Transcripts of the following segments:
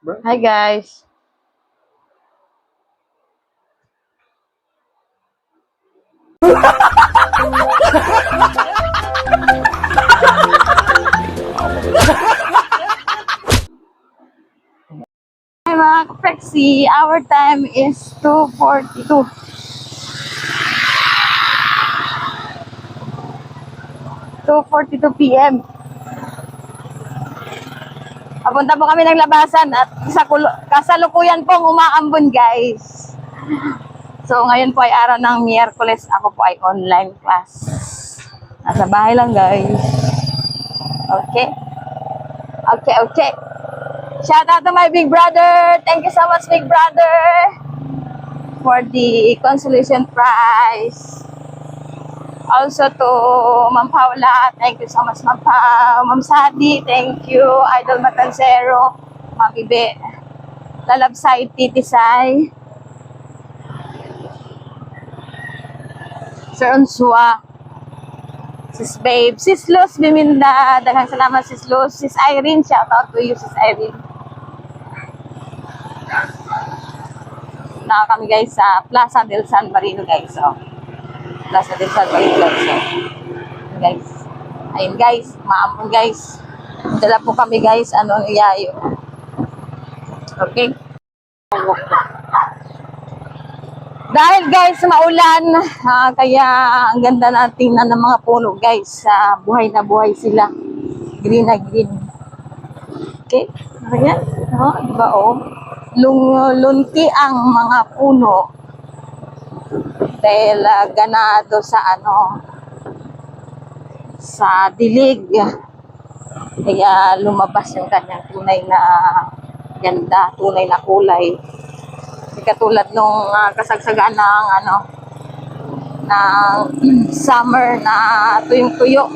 Hi guys. Hi mga Prexy, our time is 2:42. 2:42 p.m. Papunta po kami ng labasan at kasalukuyan pong umaambon guys. So ngayon po ay araw ng Miyerkules, ako po ay online class. Nasa bahay lang guys. Okay. Okay. Shout out to my big brother. Thank you so much big brother for the consolation prize. Also to Ma'am Paula, thank you so much Ma'am Ma'am Sadi, thank you Idol Matansero, Ma'am Ibe, Lalabsay, Titisay, Sir Unsua, Sis Babe, Sis Luz Biminda, daghang salamat Sis Luz, Sis Irene, shout out to you Sis Irene. Na kami guys sa Plaza del San Marino guys. So, Plaza del San Marino guys. So, guys. Ayun guys, maamon guys. Dala po kami guys, anong iyayo. Okay. Dahil guys, maulan, kaya ang ganda natin ng mga puno guys. Buhay na buhay sila. Green na green. Okay. Ayan. Diba oh? Lunti ang mga puno. Dahil ganado sa sa dilig. Kaya lumabas yung kanyang tunay na ganda, tunay na kulay. Hindi katulad nung kasagsagan ng ng summer na tuyong-tuyo.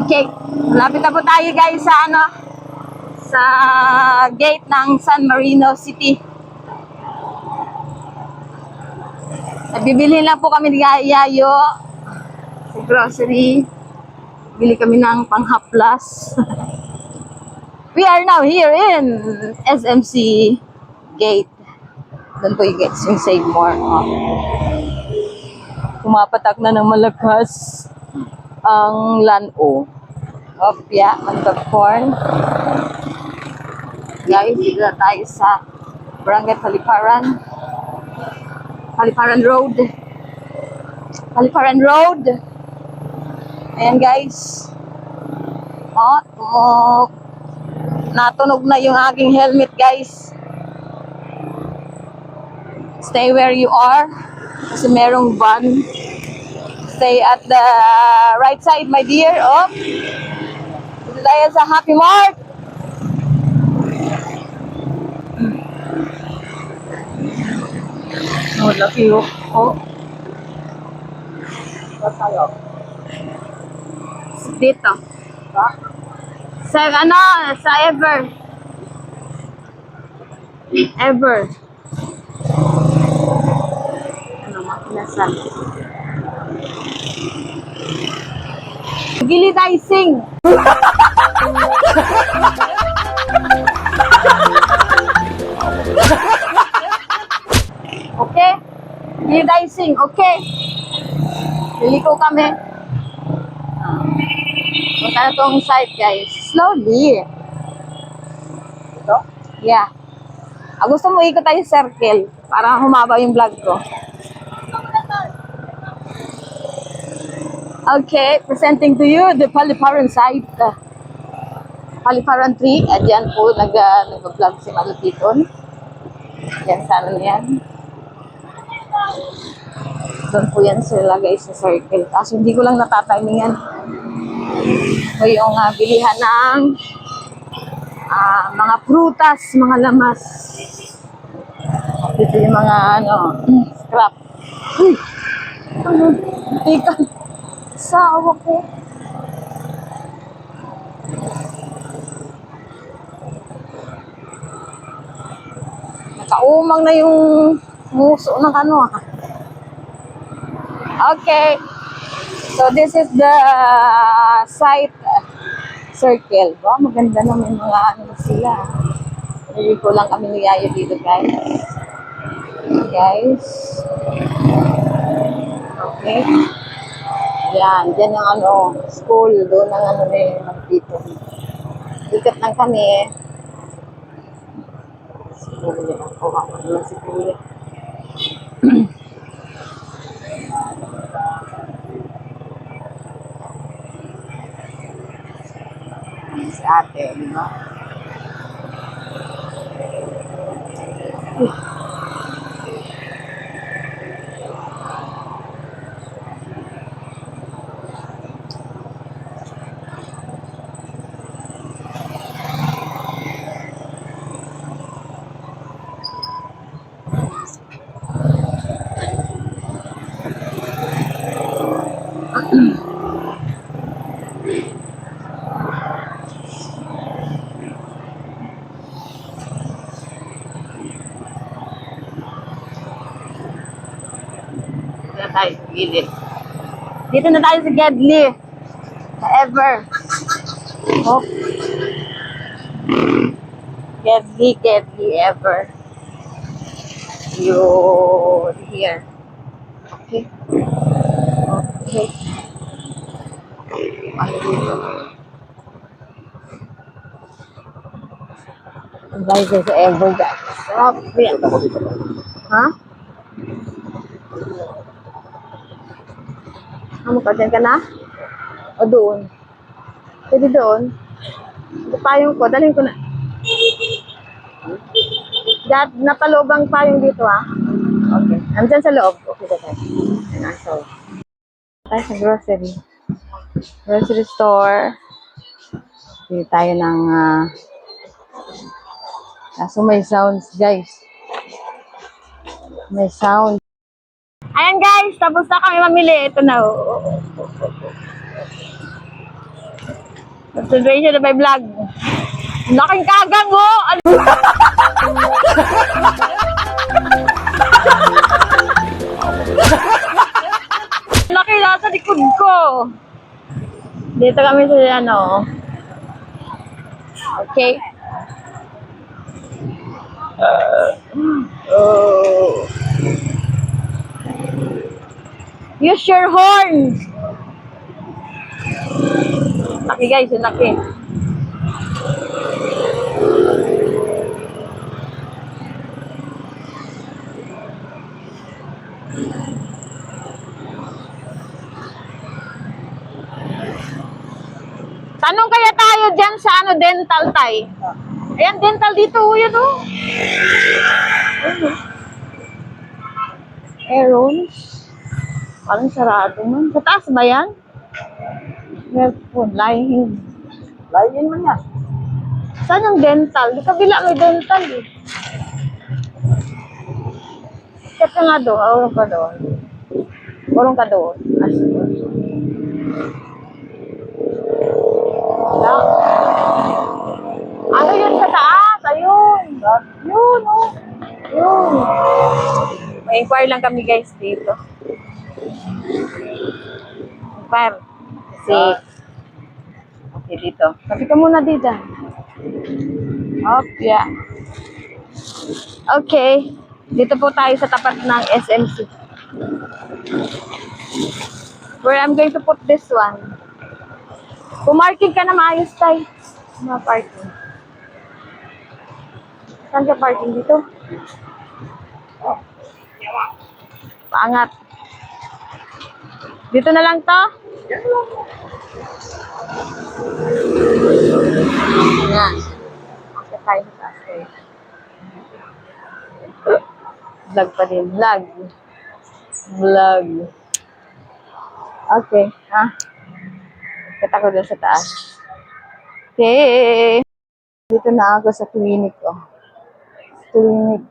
Okay, malapit na po tayo guys sa sa gate ng San Marino City. Bibili lang po kami ng yayo sa grocery. Bili kami ng panghaplas. We are now here in SMC Gate. Doon po yung gate, yung Save More. Pumapatak na ng malakas ang Lano. Opya, Mantabcorn. Guys, dito na tayo sa Barangay Paliparan. Paliparan Road. Paliparan Road. Ayan guys. Natunog na yung aking helmet guys. Stay where you are. Kasi merong van. Stay at the right side my dear. Dito tayo sa Happy Mart. Laki oh. Dito. Sa sa Ever. Makinasa. Gilidizing. Okay? Gilidizing, okay? Liliko kami. Punta na tong side guys. Slowly. Ito? Yeah. Gusto mo ikot tayo circle para humaba yung vlog ko. Okay, presenting to you the Paliparan site. Paliparan 3. Diyan po nag-vlog si Malutiton. Diyan sa yan. Doon po yan sila guys sa circle. Kaso hindi ko lang natatimingan. So yung bilihan ng mga prutas, mga lamas. Dito yung mga scrap. Uy! Tika. Sawa ko. Nakaumang na yung muso ng Okay. So this is the site circle. Wow, maganda naman mga sila. Hindi ko lang kami ni Yayo dito, guys. Guys. Okay. Yan. Diyan yung ano, school. Doon ang ano na yung dito. Ikat lang kami. School. Ako ako naman si Kuya. Si ate, di ba? Dito na tayo sa gilid. Dito na tayo sa Gedli. Ever. Oh. Gedli ever. You here. Okay. Okay. Ano dito? Guys, sa ever guys. Sarap yan. Ha? Ano ka na? O doon? Pwede doon? Payong ko, dalhin ko na. Napaloob ang payong dito, ha? Okay. Andyan sa loob. Okay, okay. So, tayo sa grocery. Grocery store. Pili tayo ng kaso may sounds, guys. May sound. Ayan, guys. Tapos na kami mamili. Ito na. Observation na may vlog. Laking kagang, oh! Laki nasa likod ko. Dito kami sa ano. Okay. Oh. Use your horn. Laki guys, laki. Tanong kaya tayo dyan sa ano, dental tay. Ayan, dental dito, yun o. Aarons. Parang sarado man. Sa taas ba yan? Meron, lying. Lying man yan. Saan yung dental? Di kabila may dental eh. Kaya ka nga doon. Urong ka doon. Urong ka doon. Ano yun sa taas? Ayun. Yun, oh. Yun. May inquire lang kami guys dito. Inquire. Kasi, okay dito. Sabi ka muna dito. Yeah. Okay. Dito po tayo sa tapat ng SMC. Where I'm going to put this one. Pumarking ka na maayos tayo. Parking. Saan ka parking dito? Oh. Paangat. Dito na lang to? Yan. Okay tayo sa taas kayo. Vlog pa din. Vlog. Okay. Ha? Kita ko doon sa taas. Okay. Dito na ako sa clinic. Oh. Clinic.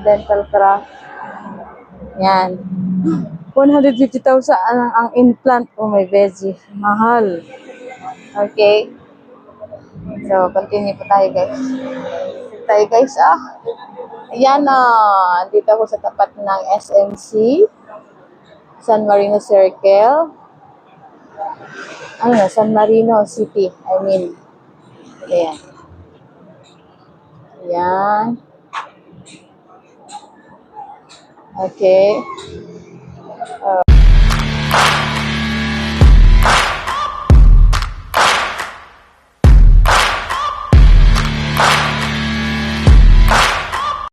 Dental craft. Yan. 150,000 ang implant. Oh, may veggie. Mahal. Okay. So, continue po tayo, guys. Ayan na. Dito ako sa tapat ng SMC. San Marino Circle. San Marino City. Ayan. Ayan. Okay.